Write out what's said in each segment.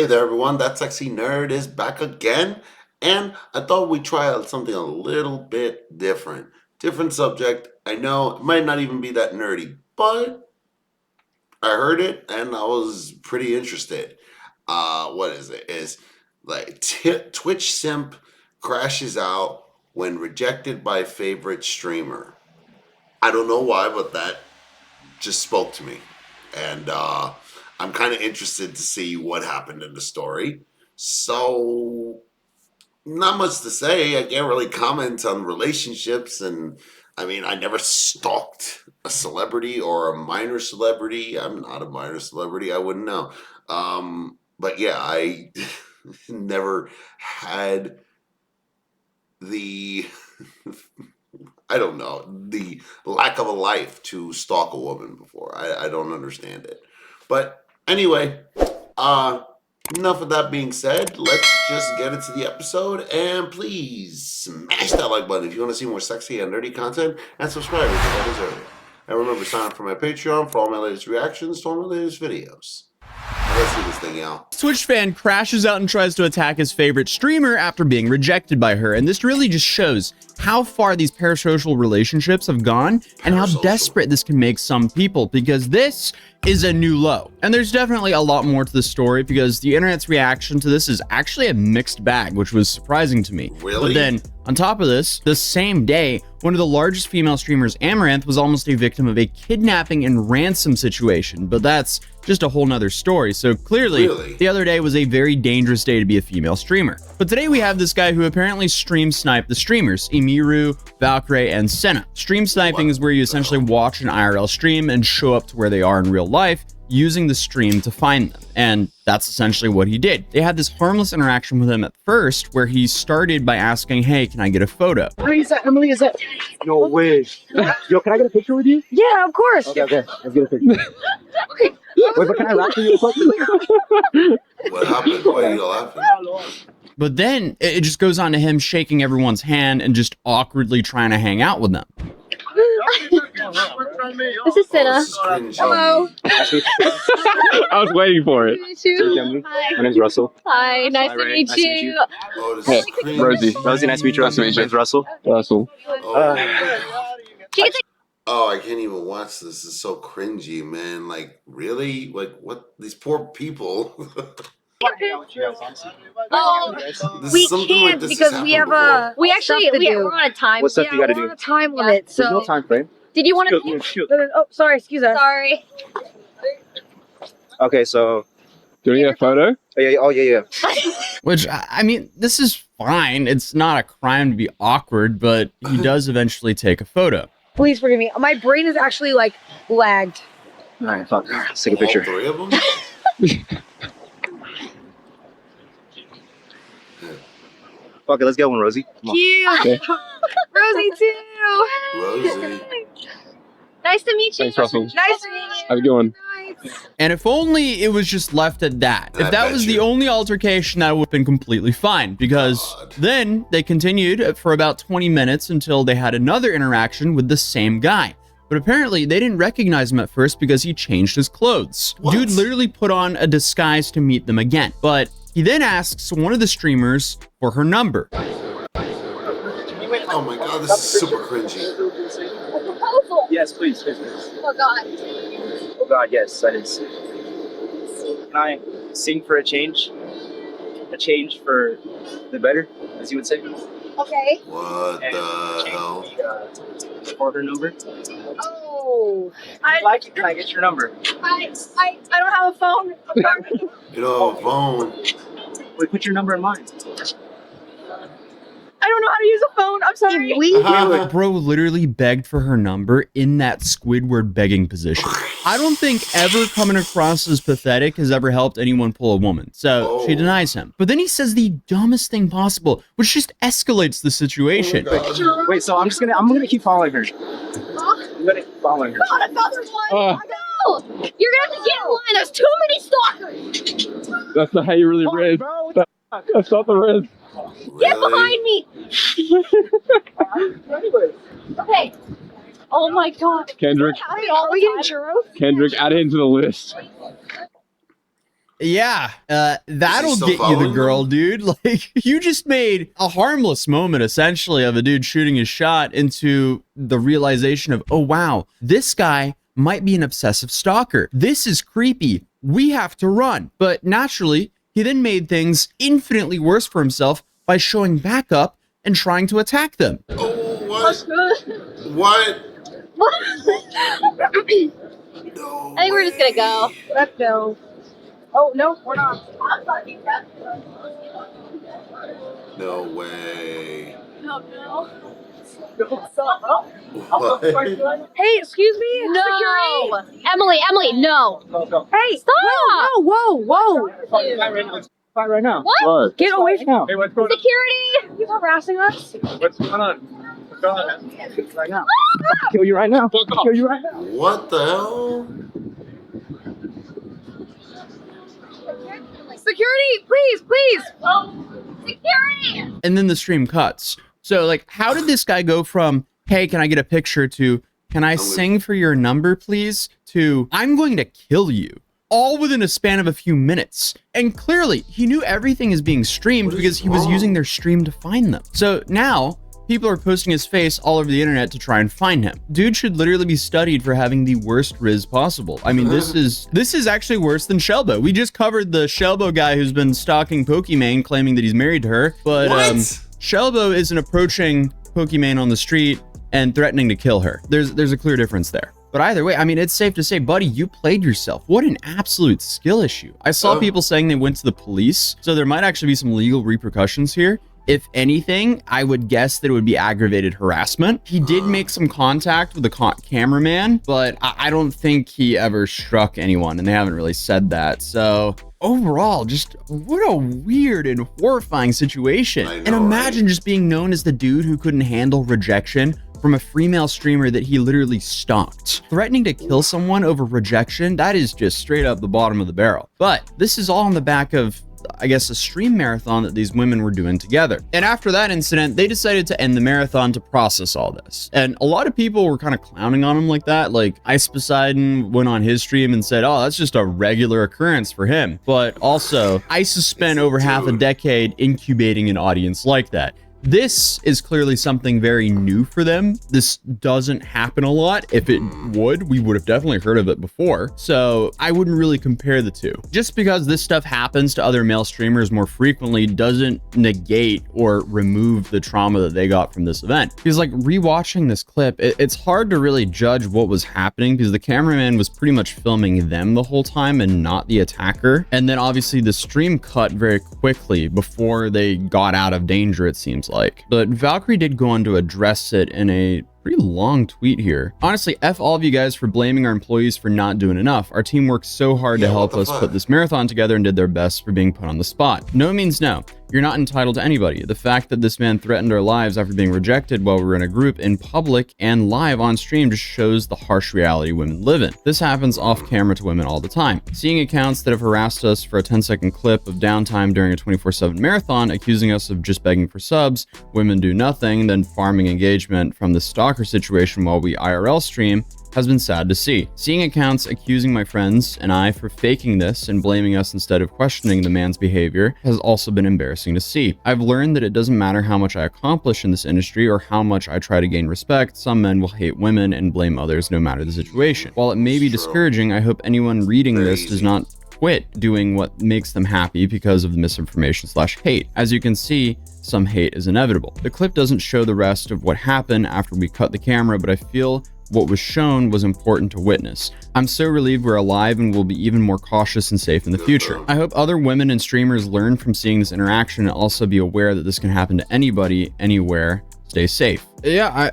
Hey there, everyone. That sexy nerd is back again, and I thought we'd try out something a little bit different. Different subject. I know it might not even be that nerdy, but I heard it and I was pretty interested. What is it? Is like Twitch simp crashes out when rejected by favorite streamer. I don't know why, but that just spoke to me, and I'm kind of interested to see what happened in the story. So, not much to say. I can't really comment on relationships, and I mean, I never stalked a celebrity or a minor celebrity. I'm not a minor celebrity. I wouldn't know. But yeah, I never had the I don't know, the lack of a life to stalk a woman before. I don't understand it. But anyway, uh, enough of that being said. Let's just get into the episode. And please smash that like button if you want to see more sexy and nerdy content. And subscribe if you haven't already. And remember, sign up for my Patreon for all my latest reactions to all my latest videos. Let's see this thing out. Twitch fan crashes out and tries to attack his favorite streamer after being rejected by her, and this really just shows how far these parasocial relationships have gone and how desperate this can make some people, because this is a new low. And there's definitely a lot more to the story, because the internet's reaction to this is actually a mixed bag, which was surprising to me. Really? But then, on top of this, the same day, one of the largest female streamers, Amaranth, was almost a victim of a kidnapping and ransom situation, but that's just a whole nother story. So clearly, the other day was a very dangerous day to be a female streamer. But today we have this guy who apparently stream sniped the streamers, Emiru, Valkyrie, and Senna. Stream sniping is where you essentially watch an IRL stream and show up to where they are in real life, using the stream to find them. And that's essentially what he did. They had this harmless interaction with him at first, where he started by asking, hey, can I get a photo? Emily, is that? No way. Yo, can I get a picture with you? Yeah, of course. Okay, let's get a picture. Okay. Wait, but can I laugh at you? What happened? Why are you laughing? But then it just goes on to him shaking everyone's hand and just awkwardly trying to hang out with them. This is Senna. Hello. I was waiting for it. Nice to meet you. Hi. My name's Russell. Hi, nice Hi, to Ray. meet Nice to meet you. you. Oh, this Hey, is cringe. Rosie. Rosie, nice to meet you. Nice to meet you. My name's Russell. Russell. Oh, I can't even watch this. It's so cringy, man. Like, really? Like, what? These poor people. Oh, This we is something like can't this has because we have happened we actually Stuff to do. we're on a time. What stuff you gotta we're do? on a time limit. So There's no time frame. did you want to? Oh, sorry. Excuse us. Sorry. Okay, so. Do you need a photo? Yeah. Which, I mean, this is fine. It's not a crime to be awkward, but he does eventually take a photo. Please forgive me. My brain is actually like lagged. All right, fuck. Let's take a All picture. three of them? Fuck it, let's get one, Rosie. Come on. Cute. Okay. Rosie too. Rosie. Nice to meet you. Thanks, Russell. Nice to meet you. How's it going? Nice. And if only it was just left at that. I If that bet was the you. only altercation, that would have been completely fine, because God. then they continued for about 20 minutes until they had another interaction with the same guy. But apparently they didn't recognize him at first because he changed his clothes. What? Dude literally put on a disguise to meet them again. But he then asks one of the streamers for her number. Oh my god, this is super cringy. Proposal. Yes, please. Oh God. Oh God, yes, that is. Can I sing for a change? A change for the better, as you would say. Okay. What And the hell? For her number. Oh. Can I get your number? I don't have a phone. You don't have a phone. Wait, put your number in mine. I don't know how to use a phone. I'm sorry. We Bro literally begged for her number in that Squidward begging position. I don't think ever coming across as pathetic has ever helped anyone pull a woman. So she denies him. But then he says the dumbest thing possible, which just escalates the situation. Oh Wait, so I'm gonna keep following her. I'm gonna keep following her. God, another one. No. You're gonna have to get in line. There's too many stalkers. That's not how you really read. That's not the red. Get Really? behind me. Okay. Oh my God. Kendrick. Are we getting churros? Kendrick, add it into the list. Yeah, that'll still get you the following girl, them? dude. Like, you just made a harmless moment, essentially, of a dude shooting his shot into the realization of, oh, wow, this guy might be an obsessive stalker. This is creepy. We have to run. But naturally, he then made things infinitely worse for himself by showing back up and trying to attack them. Oh, What's what? good? What? I think we're just gonna go. Let's go. Oh, no, we're not. No way. No. What? Hey, excuse me? No. Security? Emily, no. Hey, Stop. whoa. Fight right now. What? Get away from Now. Hey, what's going on? Security. He's harassing us. What's going on? What's going on? Right now. Kill you right now. Kill you right now. What the hell? Security, please. Security. And then the stream cuts. So, like, how did this guy go from, hey, can I get a picture, to, can I sing for your number, please, to, I'm going to kill you, all within a span of a few minutes? And clearly, he knew everything is being streamed because he was using their stream to find them. So now, people are posting his face all over the internet to try and find him. Dude should literally be studied for having the worst riz possible. I mean, this is actually worse than Shelbo. We just covered the Shelbo guy who's been stalking Pokimane, claiming that he's married to her. But Shelbo isn't approaching Pokimane on the street and threatening to kill her. There's a clear difference there. But either way, I mean, it's safe to say, buddy, you played yourself. What an absolute skill issue. I saw people saying they went to the police, so there might actually be some legal repercussions here. If anything, I would guess that it would be aggravated harassment. He did make some contact with the cameraman, but I don't think he ever struck anyone, and they haven't really said that. So overall, just what a weird and horrifying situation. And imagine just being known as the dude who couldn't handle rejection from a female streamer that he literally stalked. Threatening to kill someone over rejection, that is just straight up the bottom of the barrel. But this is all on the back of, I guess, a stream marathon that these women were doing together. And after that incident, they decided to end the marathon to process all this. And a lot of people were kind of clowning on him like that. Like, Ice Poseidon went on his stream and said, oh, that's just a regular occurrence for him. But also, Ice has spent over half a decade incubating an audience like that. This is clearly something very new for them. This doesn't happen a lot. If it would, we would have definitely heard of it before. So I wouldn't really compare the two. Just because this stuff happens to other male streamers more frequently doesn't negate or remove the trauma that they got from this event. Because, like, rewatching this clip, it's hard to really judge what was happening because the cameraman was pretty much filming them the whole time and not the attacker. And then obviously the stream cut very quickly before they got out of danger, it seems like. But Valkyrie did go on to address it in a pretty long tweet here. Honestly, F all of you guys for blaming our employees for not doing enough. Our team worked so hard to help us put this marathon together and did their best for being put on the spot. No means no. You're not entitled to anybody. The fact that this man threatened our lives after being rejected while we were in a group in public and live on stream just shows the harsh reality women live in. This happens off camera to women all the time. Seeing accounts that have harassed us for a 10-second clip of downtime during a 24/7 marathon, accusing us of just begging for subs, women do nothing, then farming engagement from the stalker situation while we IRL stream, has been sad to see. Seeing accounts accusing my friends and I for faking this and blaming us instead of questioning the man's behavior has also been embarrassing to see. I've learned that it doesn't matter how much I accomplish in this industry or how much I try to gain respect, some men will hate women and blame others no matter the situation. While it may be discouraging, I hope anyone reading this does not quit doing what makes them happy because of the misinformation/hate. As you can see, some hate is inevitable. The clip doesn't show the rest of what happened after we cut the camera, but I feel what was shown was important to witness. I'm so relieved we're alive and will be even more cautious and safe in the future. I hope other women and streamers learn from seeing this interaction and also be aware that this can happen to anybody, anywhere. Stay safe. Yeah,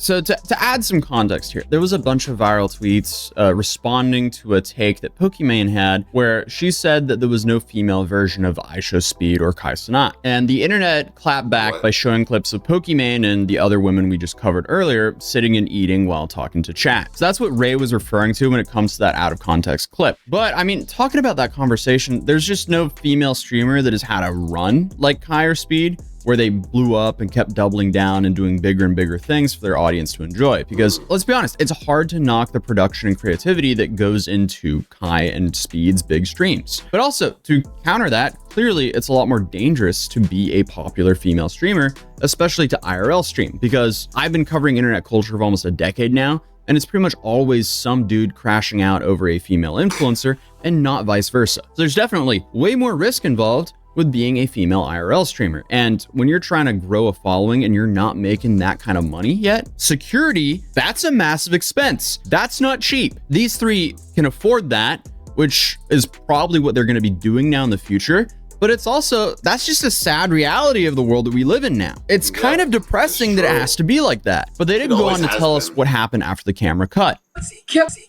So to add some context here, there was a bunch of viral tweets responding to a take that Pokimane had where she said that there was no female version of IShowSpeed or Kai Cenat. And the internet clapped back by showing clips of Pokimane and the other women we just covered earlier sitting and eating while talking to chat. So that's what Ray was referring to when it comes to that out of context clip. But I mean, talking about that conversation, there's just no female streamer that has had a run like Kai or Speed. where they blew up and kept doubling down and doing bigger and bigger things for their audience to enjoy. Because let's be honest, it's hard to knock the production and creativity that goes into Kai and Speed's big streams. But also, to counter that, clearly it's a lot more dangerous to be a popular female streamer, especially to IRL stream, because I've been covering internet culture for almost a decade now, and it's pretty much always some dude crashing out over a female influencer and not vice versa. So there's definitely way more risk involved with being a female IRL streamer. And when you're trying to grow a following and you're not making that kind of money yet, security, that's a massive expense. That's not cheap. These three can afford that, which is probably what they're going to be doing now in the future. But it's also, that's just a sad reality of the world that we live in now. It's kind of depressing that it has to be like that. But they didn't go on to tell us what happened after the camera cut. He kept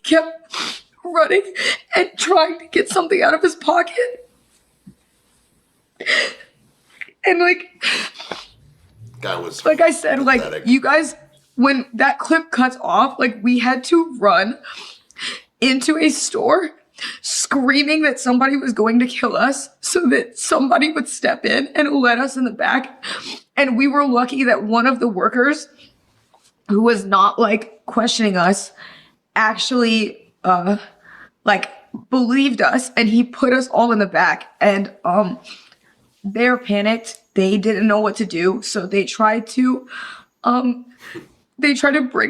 running and trying to get something out of his pocket. And guy was like I said, pathetic. You guys, when that clip cuts off, we had to run into a store screaming that somebody was going to kill us so that somebody would step in and let us in the back. And we were lucky that one of the workers, who was not questioning us, actually believed us, and he put us all in the back. And they're panicked. They didn't know what to do, so they tried to bring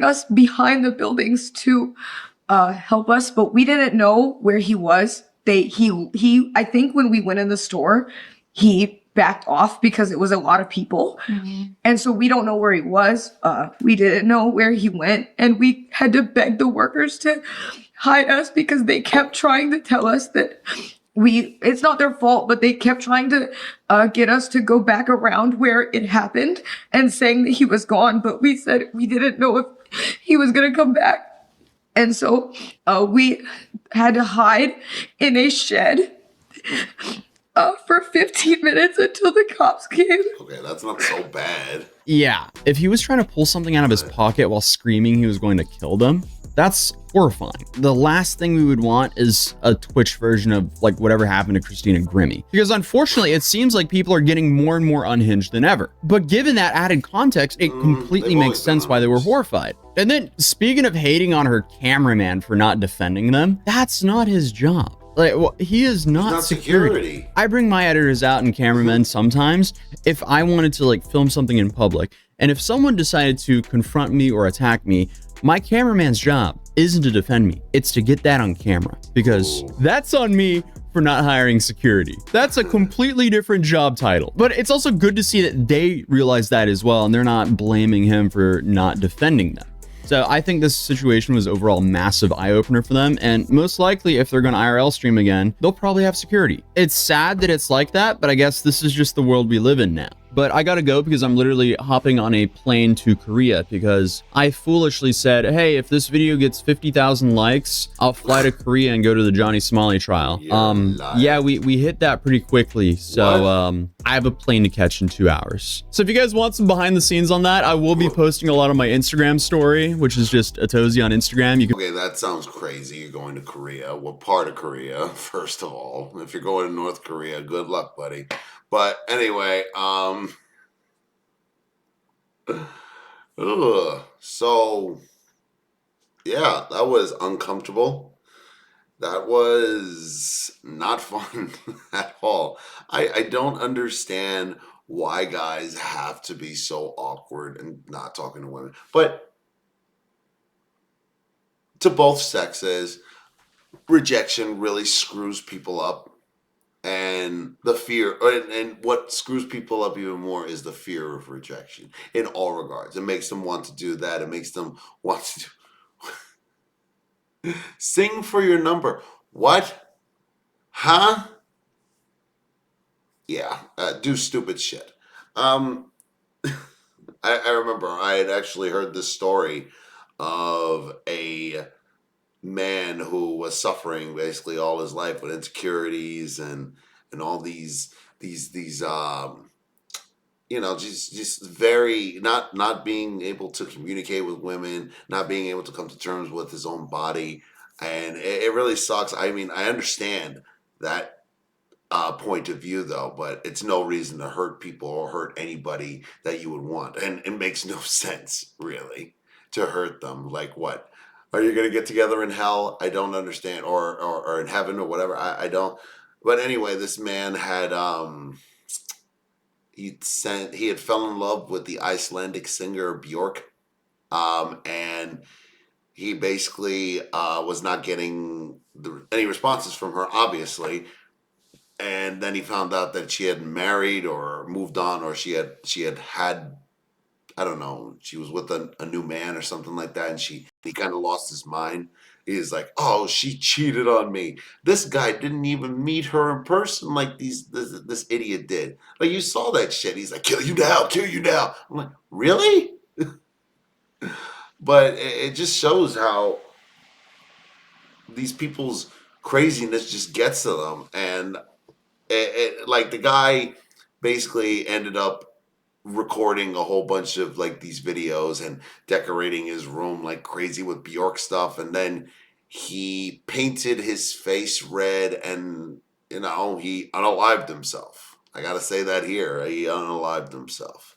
us behind the buildings to help us, but we didn't know where he was. I think when we went in the store, he backed off because it was a lot of people. Mm-hmm. And so we don't know where he was. We didn't know where he went, and we had to beg the workers to hide us because they kept trying to tell us that it's not their fault, but they kept trying to get us to go back around where it happened and saying that he was gone. But we said we didn't know if he was going to come back. And so we had to hide in a shed for 15 minutes until the cops came. Okay, that's not so bad. Yeah, if he was trying to pull something out of his pocket while screaming he was going to kill them, that's horrifying. The last thing we would want is a Twitch version of whatever happened to Christina Grimmie. Because unfortunately, it seems like people are getting more and more unhinged than ever. But given that added context, it completely makes sense why they were horrified. And then, speaking of hating on her cameraman for not defending them, that's not his job. He is not security. I bring my editors out and cameramen sometimes if I wanted to film something in public. And if someone decided to confront me or attack me, my cameraman's job isn't to defend me. It's to get that on camera, because that's on me for not hiring security. That's a completely different job title. But it's also good to see that they realize that as well, and they're not blaming him for not defending them. So I think this situation was overall a massive eye-opener for them, and most likely if they're going to IRL stream again, they'll probably have security. It's sad that it's like that, but I guess this is just the world we live in now. But I gotta go because I'm literally hopping on a plane to Korea because I foolishly said, hey, if this video gets 50,000 likes, I'll fly to Korea and go to the Johnny Somali trial. Yeah, we hit that pretty quickly. So I have a plane to catch in 2 hours. So if you guys want some behind the scenes on that, I will be posting a lot on my Instagram story, which is just Atozy on Instagram. Okay, that sounds crazy. You're going to Korea. What part of Korea, first of all? If you're going to North Korea, good luck, buddy. But anyway, so yeah, that was uncomfortable. That was not fun at all. I don't understand why guys have to be so awkward and not talking to women. But to both sexes, rejection really screws people up. And the fear, and what screws people up even more is the fear of rejection in all regards. It makes them want to do that. It makes them want to sing for your number. What? Huh? Yeah, do stupid shit. I remember I had actually heard this story of a man who was suffering basically all his life with insecurities and all these just very not being able to communicate with women, not being able to come to terms with his own body, and it really sucks. I mean, I understand that point of view, though, but it's no reason to hurt people or hurt anybody that you would want. And it makes no sense, really, to hurt them. Like, what? Are you going to get together in hell? I don't understand. Or in heaven or whatever. I don't. But anyway, this man had, he had fell in love with the Icelandic singer Bjork. And he basically was not getting any responses from her, obviously. And then he found out that she had married or moved on, or she had I don't know, she was with a new man or something like that, and he kind of lost his mind. He's like, oh, she cheated on me. This guy didn't even meet her in person like this idiot did. Like, you saw that shit. He's like, kill you now, kill you now. I'm like, really? But it just shows how these people's craziness just gets to them. And like, the guy basically ended up recording a whole bunch of like these videos and decorating his room like crazy with Bjork stuff, and then he painted his face red, and he unalived himself. I gotta say that here, he unalived himself,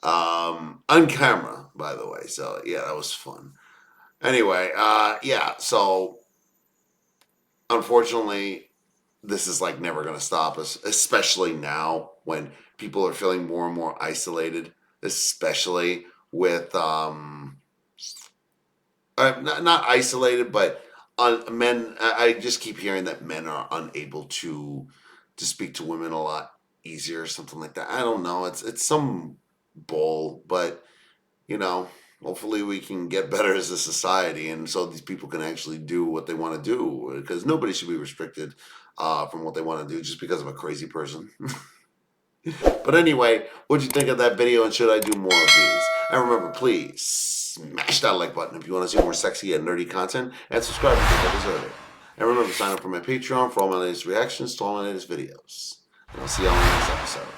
on camera, by the way. So yeah, that was fun. Anyway, yeah, so unfortunately this is like never going to stop us, especially now when people are feeling more and more isolated, especially with not isolated, but men. I just keep hearing that men are unable to speak to women a lot easier, or something like that. I don't know. It's some bull, but you know, hopefully we can get better as a society, and so these people can actually do what they want to do, because nobody should be restricted from what they want to do just because of a crazy person. But anyway, what'd you think of that video, and should I do more of these? And remember, please smash that like button if you want to see more sexy and nerdy content, and subscribe if you think I deserve it. And remember to sign up for my Patreon for all my latest reactions to all my latest videos. And I'll see y'all in the next episode.